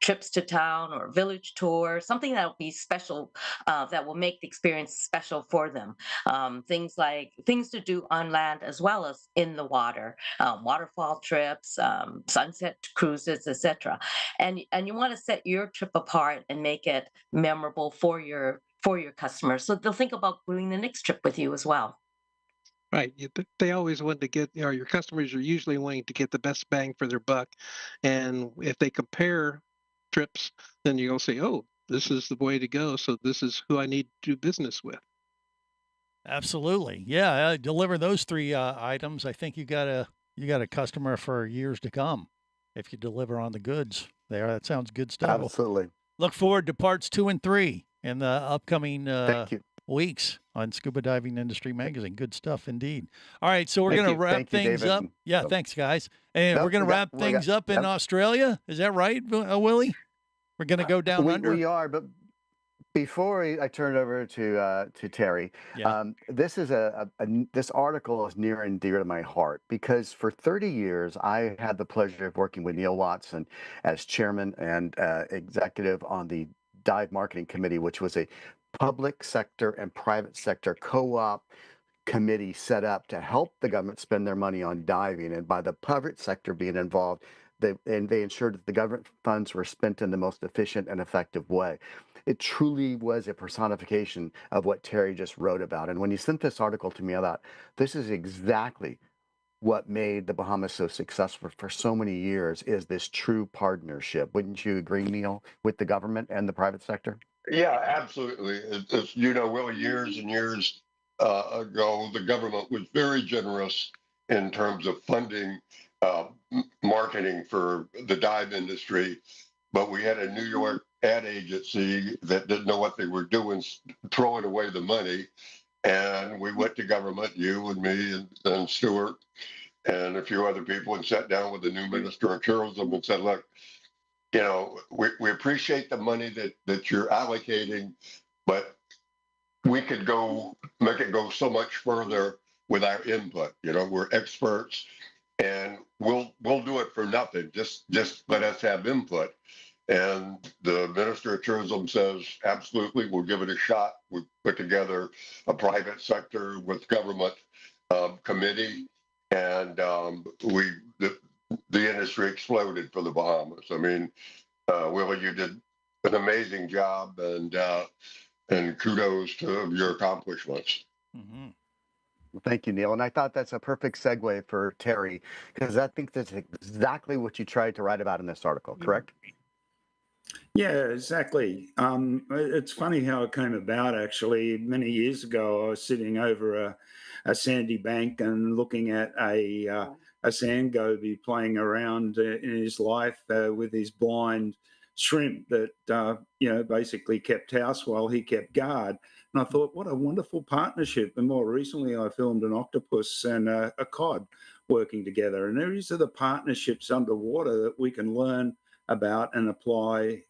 trips to town or village tours, something that will be special, that will make the experience special for them. Things to do on land as well as in the water, waterfall trips, sunset cruises, etc. And you want to set your trip apart and make it memorable for your customers, so they'll think about doing the next trip with you as well. Right. They always want to get, you know, your customers are usually wanting to get the best bang for their buck. And if they compare trips, then you'll say, oh, this is the way to go. So this is who I need to do business with. Absolutely. Yeah. Deliver those 3 items. I think you got a customer for years to come if you deliver on the goods there. That sounds good stuff. Absolutely. Look forward to parts 2 and 3 in the upcoming weeks on Scuba Diving Industry Magazine. Good stuff indeed. All right, so we're going to wrap things up. Yeah, thanks, guys. And we're going to wrap things up in Australia. Is that right, Willie? We're going to go down under? We are, but before I turn it over to Terry, this is this article is near and dear to my heart, because for 30 years I had the pleasure of working with Neil Watson as chairman and executive on the Dive Marketing Committee, which was a public sector and private sector co-op committee set up to help the government spend their money on diving, and by the private sector being involved, they ensured that the government funds were spent in the most efficient and effective way. It truly was a personification of what Terry just wrote about. And when you sent this article to me, I thought, this is exactly what made the Bahamas so successful for so many years, is this true partnership. Wouldn't you agree, Neil, with the government and the private sector? Yeah, absolutely. As you know, Willie, years and years ago, the government was very generous in terms of funding marketing for the dive industry. But we had a New York ad agency that didn't know what they were doing, throwing away the money. And we went to government, you and me and Stuart and a few other people, and sat down with the new minister of tourism and said, look, you know, we appreciate the money that you're allocating, but we could make it go so much further with our input. You know, we're experts, and we'll do it for nothing. Just let us have input. And the minister of tourism says, absolutely, we'll give it a shot. We put together a private sector with government committee, and the industry exploded for the Bahamas. I mean, Willie, you did an amazing job, and kudos to your accomplishments. Mm-hmm. Well, thank you, Neil. And I thought that's a perfect segue for Terry, because I think that's exactly what you tried to write about in this article, correct? Yeah, exactly. It's funny how it came about, actually. Many years ago, I was sitting over a sandy bank and looking at a sand goby playing around in his life with his blind shrimp that, basically kept house while he kept guard. And I thought, what a wonderful partnership. And more recently, I filmed an octopus and a cod working together. And these are the partnerships underwater that we can learn about and apply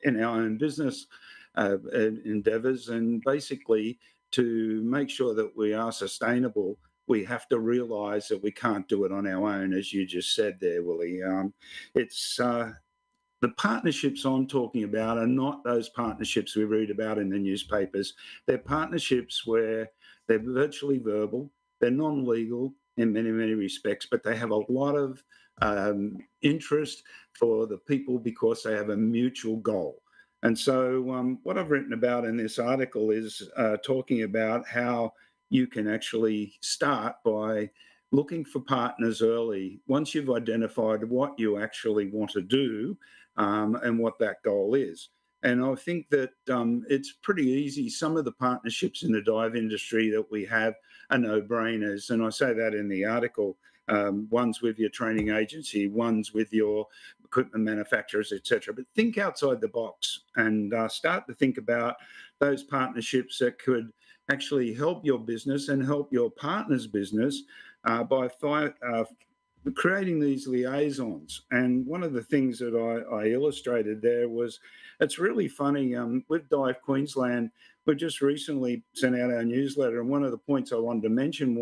in our own business endeavors. And basically, to make sure that we are sustainable, we have to realize that we can't do it on our own, as you just said there, Willie. It's the partnerships I'm talking about are not those partnerships we read about in the newspapers. They're partnerships where they're virtually verbal, they're non-legal in many, many respects, but they have a lot of interest for the people because they have a mutual goal. And so what I've written about in this article is talking about how you can actually start by looking for partners early. Once you've identified what you actually want to do and what that goal is. And I think that it's pretty easy. Some of the partnerships in the dive industry that we have are no-brainers. And I say that in the article. One's with your training agency, one's with your equipment manufacturers, etc. But think outside the box and start to think about those partnerships that could actually help your business and help your partner's business by creating these liaisons. And one of the things that I illustrated there was, it's really funny, with Dive Queensland, we just recently sent out our newsletter, and one of the points I wanted to mention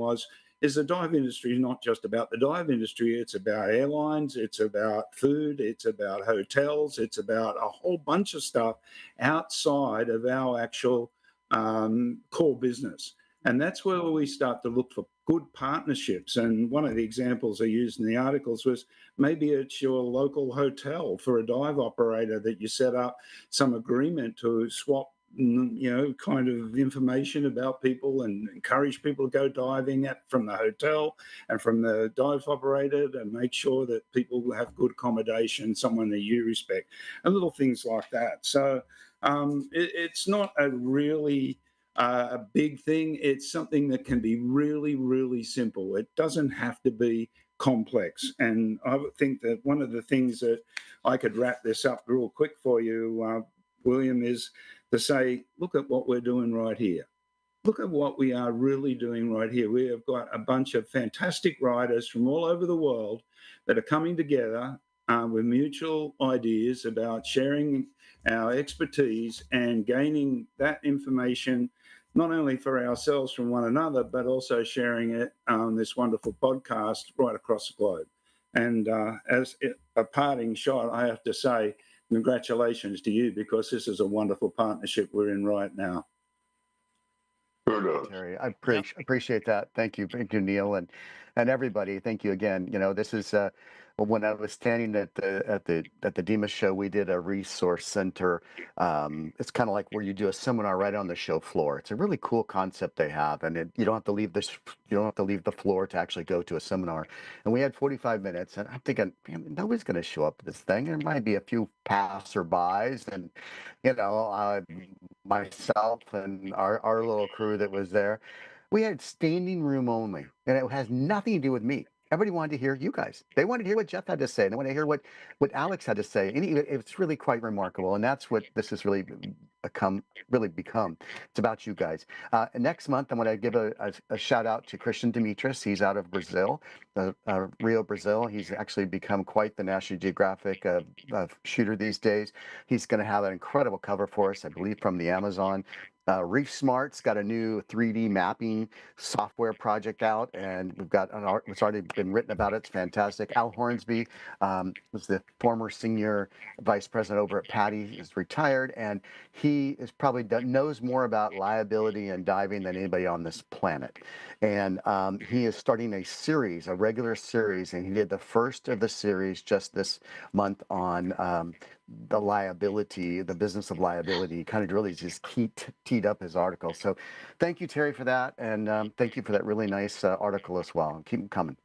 is the dive industry is not just about the dive industry, it's about airlines, it's about food, it's about hotels, it's about a whole bunch of stuff outside of our actual core business. And that's where we start to look for good partnerships. And one of the examples I used in the articles was maybe it's your local hotel for a dive operator that you set up some agreement to swap kind of information about people and encourage people to go diving from the hotel and from the dive operator, to make sure that people have good accommodation, someone that you respect, and little things like that. So it's not a really a big thing. It's something that can be really, really simple. It doesn't have to be complex. And I would think that one of the things that I could wrap this up real quick for you, William, is to say, look at what we're doing right here. Look at what we are really doing right here. We have got a bunch of fantastic riders from all over the world that are coming together with mutual ideas about sharing our expertise and gaining that information, not only for ourselves from one another, but also sharing it on this wonderful podcast right across the globe. And as a parting shot, I have to say, congratulations to you, because this is a wonderful partnership we're in right now. Terry, I appreciate that. Thank you, Neil, and everybody. Thank you again. This is when I was standing at the DEMA show, we did a resource center. It's kind of like where you do a seminar right on the show floor. It's a really cool concept they have, and you don't have to leave the floor to actually go to a seminar. And we had 45 minutes, and I'm thinking, man, nobody's going to show up to this thing. There might be a few passerbys, and myself and our little crew that was there. We had standing room only, and it has nothing to do with me. Everybody wanted to hear you guys. They wanted to hear what Jeff had to say. They wanted to hear what Alex had to say. And it's really quite remarkable. And that's what this has really become. It's about you guys. Next month, I'm going to give a shout out to Christian Dimitris. He's out of Brazil, Rio, Brazil. He's actually become quite the National Geographic shooter these days. He's going to have an incredible cover for us, I believe, from the Amazon. Reef Smart's got a new 3D mapping software project out, and we've got an art. It's already been written about it. It's fantastic. Al Hornsby was the former senior vice president over at Patty. He's retired, and he is probably knows more about liability and diving than anybody on this planet. And he is starting a regular series, and he did the first of the series just this month on the business of liability. He kind of really just teed up his article. So thank you, Terry, for that. And thank you for that really nice article as well. Keep them coming.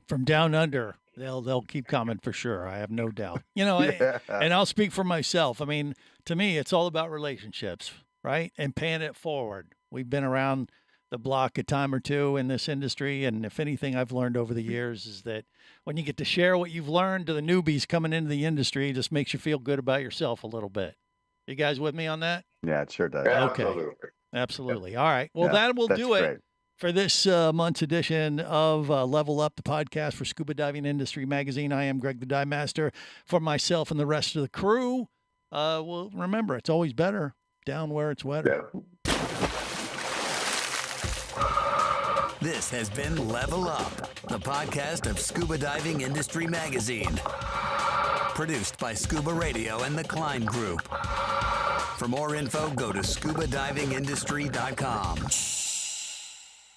From down under, they'll keep coming for sure. I have no doubt. And I'll speak for myself. I mean, to me, it's all about relationships, right? And paying it forward. We've been around the block a time or two in this industry. And if anything I've learned over the years is that when you get to share what you've learned to the newbies coming into the industry, it just makes you feel good about yourself a little bit. You guys with me on that? Yeah, it sure does. Okay. Absolutely. All right. Well, that will do it for this month's edition of Level Up, the podcast for Scuba Diving Industry Magazine. I am Greg the Dive Master. For myself and the rest of the crew, well, remember, it's always better down where it's wetter. Yeah. This has been Level Up, the podcast of Scuba Diving Industry Magazine. Produced by Scuba Radio and the Klein Group. For more info, go to scubadivingindustry.com.